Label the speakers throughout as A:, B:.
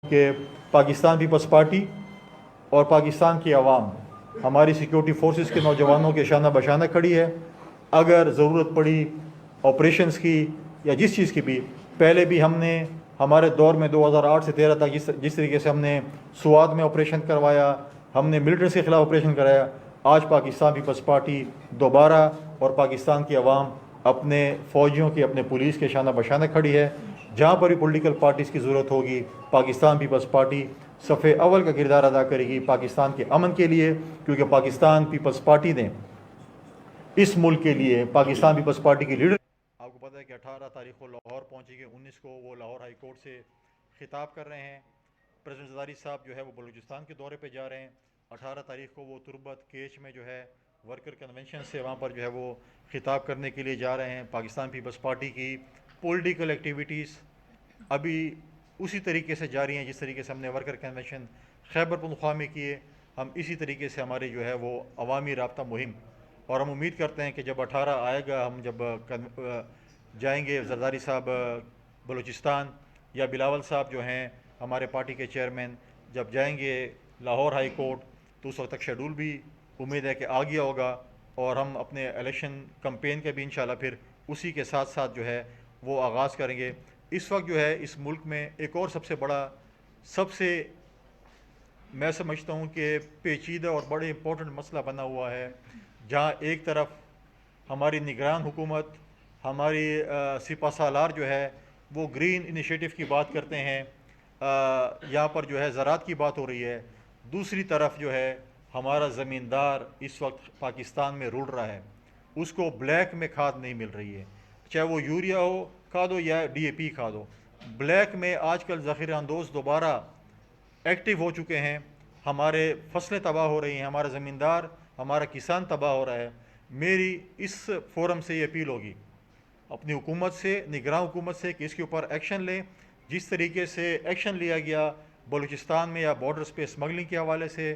A: کہ Pakistan Peoples party اور پاکستان کی عوام ہماری سیکیورٹی فورسز کے نوجوانوں کے شانہ بشانہ کھڑی ہے. اگر ضرورت پڑی آپریشنز کی یا جس چیز کی بھی، پہلے بھی ہم نے ہمارے دور میں 2008 سے 13 تک جس طریقے سے ہم نے سوات میں آپریشن کروایا، ہم نے ملٹنٹس کے خلاف آپریشن کرایا، آج پاکستان پیپلز پارٹی دوبارہ اور پاکستان کی عوام اپنے فوجیوں کی، اپنے پولیس کے شانہ بشانہ کھڑی ہے. جہاں پر بھی پولیٹیکل پارٹیز کی ضرورت ہوگی، پاکستان پیپلز پارٹی صفِ اول کا کردار ادا کرے گی پاکستان کے امن کے لیے. کیونکہ پاکستان پیپلز پارٹی نے اس ملک کے لیے، پاکستان پیپلز پارٹی کی لیڈر، آپ کو پتہ ہے کہ 18 تاریخ کو لاہور پہنچے گی، 19 کو وہ لاہور ہائی کورٹ سے خطاب کر رہے ہیں. پریزیڈنٹ زرداری صاحب جو ہے وہ بلوچستان کے دورے پہ جا رہے ہیں. 18 تاریخ کو وہ تربت کیچ میں جو ہے ورکر کنونشن سے وہاں پر جو ہے وہ خطاب کرنے کے لیے جا رہے ہیں. پاکستان پیپلز پارٹی کی پولیٹیکل ایکٹیویٹیز ابھی اسی طریقے سے جاری ہیں جس طریقے سے ہم نے ورکر کنونشن خیبر پختونخوا میں کیے. ہم اسی طریقے سے ہماری جو ہے وہ عوامی رابطہ مہم، اور ہم امید کرتے ہیں کہ جب 18 آئے گا، ہم جب جائیں گے زرداری صاحب بلوچستان، یا بلاول صاحب جو ہیں ہمارے پارٹی کے چیئرمین جب جائیں گے لاہور ہائی کورٹ، تو اس وقت تک شیڈول بھی امید ہے کہ آ گیا ہوگا، اور ہم اپنے الیکشن کمپین کے بھی انشاءاللہ پھر اسی کے ساتھ ساتھ جو ہے وہ آغاز کریں گے. اس وقت جو ہے اس ملک میں ایک اور سب سے بڑا، سب سے میں سمجھتا ہوں کہ پیچیدہ اور بڑے امپورٹنٹ مسئلہ بنا ہوا ہے، جہاں ایک طرف ہماری نگران حکومت، ہماری سپہ سالار جو ہے وہ گرین انیشیٹو کی بات کرتے ہیں، یہاں پر جو ہے زراعت کی بات ہو رہی ہے. دوسری طرف جو ہے ہمارا زمیندار اس وقت پاکستان میں رول رہا ہے، اس کو بلیک میں کھاد نہیں مل رہی ہے، چاہے وہ یوریا ہو کھاد ہو یا ڈی اے پی کھاد ہو. بلیک میں آج کل ذخیرہ اندوز دوبارہ ایکٹیو ہو چکے ہیں. ہمارے فصلیں تباہ ہو رہی ہیں، ہمارا زمیندار، ہمارا کسان تباہ ہو رہا ہے. میری اس فورم سے یہ اپیل ہوگی اپنی حکومت سے، نگراں حکومت سے، کہ اس کے اوپر ایکشن لیں. جس طریقے سے ایکشن لیا گیا بلوچستان میں یا بارڈرز پہ اسمگلنگ کے حوالے سے،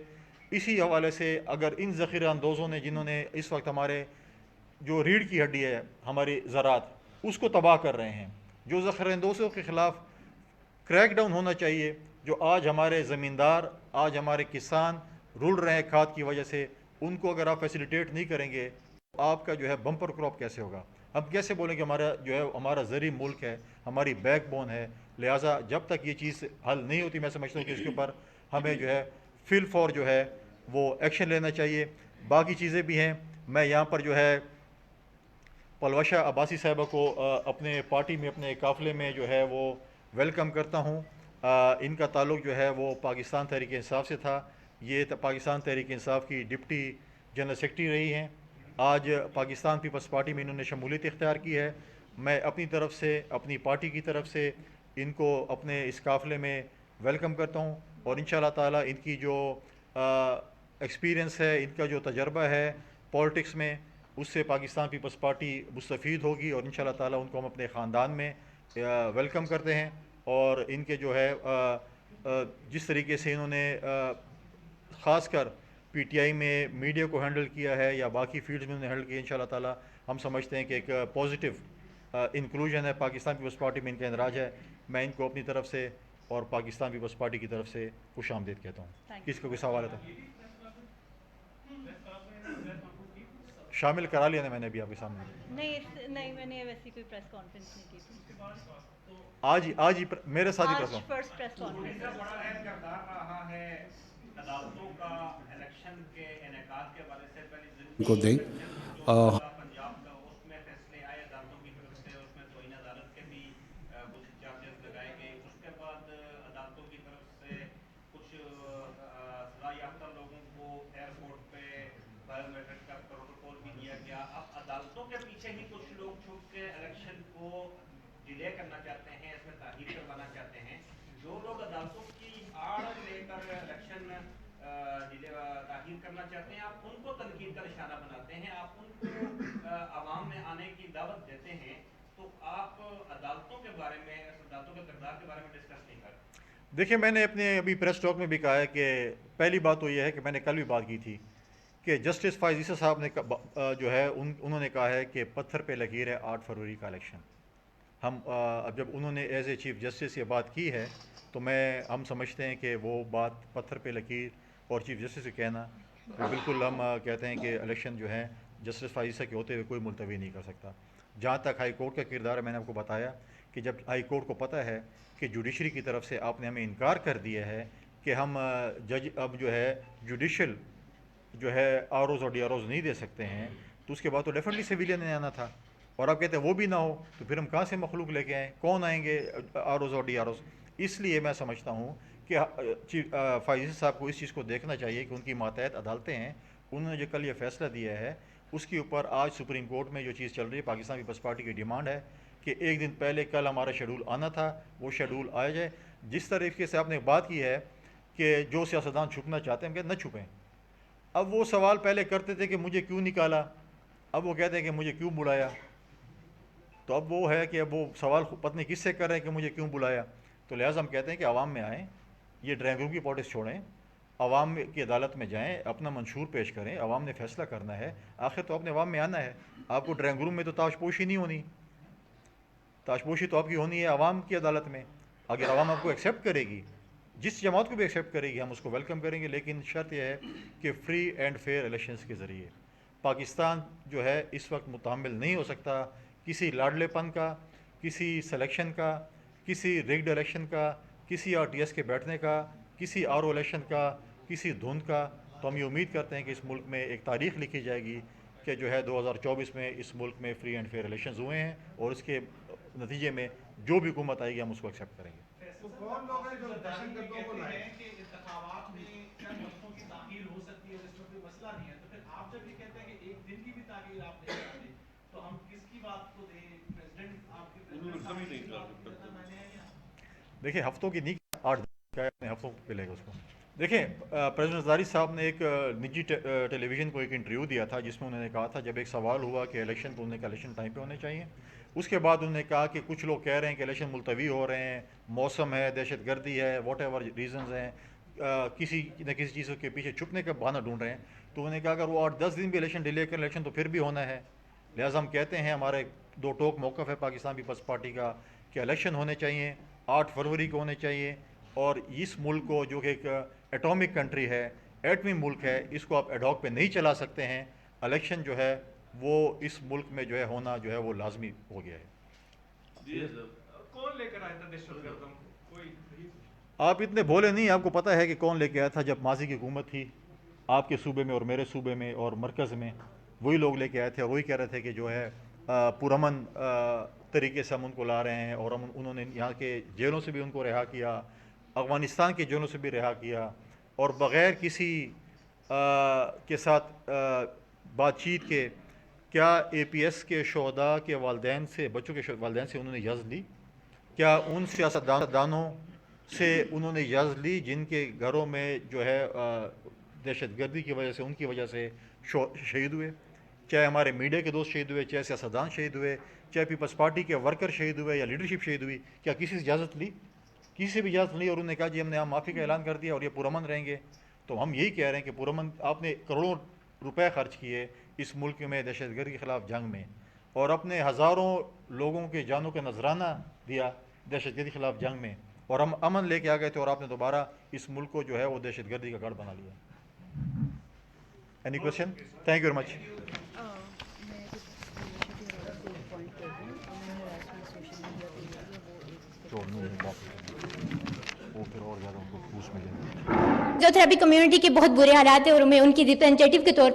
A: اسی حوالے سے اگر ان ذخیرہ اندوزوں نے، جنہوں نے اس وقت ہمارے جو ریڑھ کی ہڈی ہے ہماری زراعت، اس کو تباہ کر رہے ہیں، جو ذخیرہ اندوزوں کے خلاف کریک ڈاؤن ہونا چاہیے. جو آج ہمارے زمیندار، آج ہمارے کسان رول رہے ہیں کھاد کی وجہ سے، ان کو اگر آپ فیسیلیٹیٹ نہیں کریں گے تو آپ کا جو ہے بمپر کراپ کیسے ہوگا؟ ہم کیسے بولیں کہ ہمارا جو ہے ہمارا زرعی ملک ہے، ہماری بیک بون ہے. لہٰذا جب تک یہ چیز حل نہیں ہوتی، میں سمجھتا ہوں کہ اس کے اوپر ہمیں جو ہے فل فور جو ہے وہ ایکشن لینا چاہیے. باقی چیزیں بھی ہیں. میں یہاں پر جو ہے پلوشہ عباسی صاحبہ کو اپنے پارٹی میں، اپنے قافلے میں جو ہے وہ ویلکم کرتا ہوں. ان کا تعلق جو ہے وہ پاکستان تحریک انصاف سے تھا. یہ پاکستان تحریک انصاف کی ڈپٹی جنرل سیکرٹری رہی ہیں. آج پاکستان پیپلز پارٹی میں انہوں نے شمولیت اختیار کی ہے. میں اپنی طرف سے، اپنی پارٹی کی طرف سے ان کو اپنے اس قافلے میں ویلکم کرتا ہوں، اور انشاءاللہ تعالی ان کی جو ایکسپیرینس ہے، ان کا جو تجربہ ہے پولیٹکس میں، اس سے پاکستان پیپلز پارٹی مستفید ہوگی، اور انشاءاللہ تعالی ان کو ہم اپنے خاندان میں ویلکم کرتے ہیں. اور ان کے جو ہے جس طریقے سے انہوں نے خاص کر پی ٹی آئی میں میڈیا کو ہینڈل کیا ہے یا باقی فیلڈز میں انہوں نے ہینڈل کیا، انشاءاللہ تعالی ہم سمجھتے ہیں کہ ایک پازیٹیو انکلوژن ہے پاکستان پیپلز پارٹی میں، ان کا اندراج ہے. میں ان کو اپنی طرف سے اور پاکستان پیپلز پارٹی کی طرف سے خوش آمدید کہتا ہوں. کس کو کوئی سوال ہے تو شامل کرا لیا نا میں نے ابھی آپ کے سامنے.
B: نہیں میں نے ویسی کوئی پریس کانفرنس نہیں کی تھی.
A: آج ہی میرے ساتھ ہی
B: آج
A: پریس
B: فرسٹ پریس کانفرنس
C: کا بڑا اہم کردار رہا ہے عدالتوں کا الیکشن کے انعقاد کے حوالے سے. پہلے
D: کو دیں
C: جو مسئلہ پنجاب کا، اس میں فیصلے آئے عدالتوں کی طرف سے، اس میں توہین عدالت کے بھی کچھ چارجز لگائے گئے. اس کے بعد عدالتوں کی طرف سے کچھ سزا یافتہ لوگوں کو ایئرپورٹ پہ بایو میٹرک کا پروٹوکول بھی دیا گیا. اب عدالتوں کے پیچھے ہی کچھ لوگ چھپ کے الیکشن کو ڈیلے کرنا چاہتے ہیں، اس میں تاخیر کروانا چاہتے ہیں. جو لوگ عدالتوں کی آڑ لے کر الیکشن تاخیر کرنا چاہتے ہیں، آپ ان کو تنقید کا نشانہ بناتے ہیں، آپ ان کو عوام میں آنے کی دعوت دیتے ہیں. تو آپ عدالتوں کے بارے میں، عدالتوں کے کردار کے بارے میں ڈسکس نہیں کرتے.
A: دیکھیں، میں نے اپنے ابھی پریس ٹاک میں بھی کہا ہے کہ پہلی بات تو یہ ہے کہ میں نے کل بھی بات کی تھی کہ جسٹس فائز عیسی صاحب نے جو ہے انہوں نے کہا ہے کہ پتھر پہ لکیر ہے 8 فروری کا الیکشن. ہم اب جب انہوں نے ایز اے چیف جسٹس یہ بات کی ہے تو ہم سمجھتے ہیں کہ وہ بات پتھر پہ لکیر اور چیف جسٹس سے کہنا وہ بالکل ہم کہتے ہیں کہ الیکشن جو ہے جسٹس فائزہ کے ہوتے ہوئے کوئی ملتوی نہیں کر سکتا. جہاں تک ہائی کورٹ کا کردار ہے میں نے آپ کو بتایا کہ جب ہائی کورٹ کو پتہ ہے کہ جوڈیشری کی طرف سے آپ نے ہمیں انکار کر دیا ہے کہ ہم جج اب جو ہے جوڈیشل جو ہے آر اوز اور ڈی آر اوز نہیں دے سکتے ہیں, تو اس کے بعد تو ڈیفینیٹلی سویلین نے آنا تھا. اور آپ کہتے ہیں وہ بھی نہ ہو تو پھر ہم کہاں سے مخلوق لے کے آئیں, کون آئیں گے آر اوز اور ڈی آر اوز. اس لیے میں سمجھتا ہوں کہ فائز صاحب کو اس چیز کو دیکھنا چاہیے کہ ان کی ماتحت عدالتیں ہیں, انہوں نے جو کل یہ فیصلہ دیا ہے اس کے اوپر آج سپریم کورٹ میں جو چیز چل رہی ہے, پاکستان پیپلز پارٹی کی ڈیمانڈ ہے کہ ایک دن پہلے کل ہمارا شیڈول آنا تھا, وہ شیڈول آیا جائے. جس طریقے سے آپ نے بات کی ہے کہ جو سیاستدان چھپنا چاہتے ہیں ہم کہتے ہیں نہ چھپیں. اب وہ سوال پہلے کرتے تھے کہ مجھے کیوں نکالا, اب وہ کہتے ہیں کہ مجھے کیوں بلایا. تو اب وہ ہے کہ اب وہ سوال پتہ نہیں کس سے کر رہے ہیں کہ مجھے کیوں بلایا. تو لہٰذا ہم کہتے ہیں کہ عوام میں آئیں, یہ ڈرائنگ روم کی پالیٹکس چھوڑیں, عوام کی عدالت میں جائیں, اپنا منشور پیش کریں, عوام نے فیصلہ کرنا ہے. آخر تو آپ نے عوام میں آنا ہے, آپ کو ڈرائنگ روم میں تو تاش پوشی نہیں ہونی, تاش پوشی تو آپ کی ہونی ہے عوام کی عدالت میں. اگر عوام آپ کو ایکسیپٹ کرے گی, جس جماعت کو بھی ایکسیپٹ کرے گی, ہم اس کو ویلکم کریں گے, لیکن شرط یہ ہے کہ فری اینڈ فیئر الیکشنز کے ذریعے. پاکستان جو ہے اس وقت متحمل نہیں ہو سکتا کسی لاڈلے پن کا, کسی سلیکشن کا, کسی ریگڈ الیکشن کا, کسی آر ٹی ایس کے بیٹھنے کا, کسی آر او الیکشن کا, کسی دھند کا. تو ہم یہ امید کرتے ہیں کہ اس ملک میں ایک تاریخ لکھی جائے گی کہ جو ہے 2024 میں اس ملک میں فری اینڈ فیئر الیکشنز ہوئے ہیں, اور اس کے نتیجے میں جو بھی حکومت آئے گی ہم اس کو ایکسیپٹ کریں گے.
D: تو کون لوگ ہیں جو دہشت گردوں کو لائے ہیں کہ انتخابات میں چند ہفتوں کی تاخیر ہو سکتی ہے, جس میں کوئی مسئلہ نہیں ہے, تو پھر آپ جب یہ کہتے ہیں کہ ایک دن کی بھی تاخیر آپ نہیں کرتے تو ہم کس کی بات کو دیں؟ پریزیڈنٹ آپ کے
A: دیکھیں ہفتوں کی نہیں 8 دن ہفتوں پہ لے گا اس کو. دیکھیں پریزیڈنٹ زرداری صاحب نے ایک نجی ٹیلی ویژن کو ایک انٹرویو دیا تھا جس میں انہوں نے کہا تھا, جب ایک سوال ہوا کہ الیکشن تو انہوں نے کہا الیکشن ٹائم پہ ہونے چاہیے. اس کے بعد انہوں نے کہا کہ کچھ لوگ کہہ رہے ہیں کہ الیکشن ملتوی ہو رہے ہیں, موسم ہے, دہشت گردی ہے, واٹ ایور ریزنز ہیں, کسی نہ کسی چیز کے پیچھے چھپنے کا بہانہ ڈھونڈ رہے ہیں. تو انہوں نے کہا اگر وہ 8-10 دن بھی الیکشن ڈیلے کریں الیکشن تو پھر بھی ہونا ہے. لہٰذا ہم کہتے ہیں ہمارے دو ٹوک موقف ہے پاکستان پیپلز پارٹی کا کہ الیکشن ہونے چاہیے, 8 فروری کو ہونے چاہیے. اور اس ملک کو جو کہ ایک ایٹامک کنٹری ہے, ایٹمی ملک ہے, اس کو آپ ایڈ ہاک پہ نہیں چلا سکتے ہیں. الیکشن جو ہے وہ اس ملک میں جو ہے ہونا جو ہے وہ لازمی ہو گیا ہے.
D: کون لے کر آیا تھا دہشت گردوں کو؟ کوئی
A: آپ اتنے بھولے نہیں, آپ کو پتہ ہے کہ کون لے کے آیا تھا. جب ماضی کی حکومت تھی آپ کے صوبے میں اور میرے صوبے میں اور مرکز میں, وہی لوگ لے کے آئے تھے اور وہی کہہ رہے تھے کہ جو ہے پرامن طریقے سے ہم ان کو لا رہے ہیں, اور انہوں نے یہاں کے جیلوں سے بھی ان کو رہا کیا, افغانستان کے جیلوں سے بھی رہا کیا, اور بغیر کسی کے ساتھ بات چیت کے. کیا اے پی ایس کے شہداء کے والدین سے, بچوں کے والدین سے انہوں نے اجازت لی؟ کیا ان سیاستدانوں سے انہوں نے اجازت لی جن کے گھروں میں جو ہے دہشت گردی کی وجہ سے, ان کی وجہ سے شہید ہوئے؟ چاہے ہمارے میڈیا کے دوست شہید ہوئے, چاہے سیاستدان شہید ہوئے, چاہے پیپلز پارٹی کے ورکر شہید ہوئے یا لیڈرشپ شہید ہوئی, کیا کسی سے اجازت لی؟ کسی سے بھی اجازت نہیں. اور انہوں نے کہا جی ہم نے معافی کا اعلان کر دیا اور یہ پرامن رہیں گے. تو ہم یہی کہہ رہے ہیں کہ پرامن, آپ نے کروڑوں روپے خرچ کیے اس ملک میں دہشت گردی کے خلاف جنگ میں, اور اپنے ہزاروں لوگوں کے جانوں کا نذرانہ دیا دہشت گردی کے خلاف جنگ میں, اور ہم امن لے کے آ گئے تھے, اور آپ نے دوبارہ اس ملک کو جو ہے وہ دہشت گردی کا گڑھ بنا لیا. Any question? Thank you very much.
E: جو تھراپی کمیونٹی کے بہت برے حالات ہیں, اور میں ان کی ریپرزینٹیٹیو کے طور پہ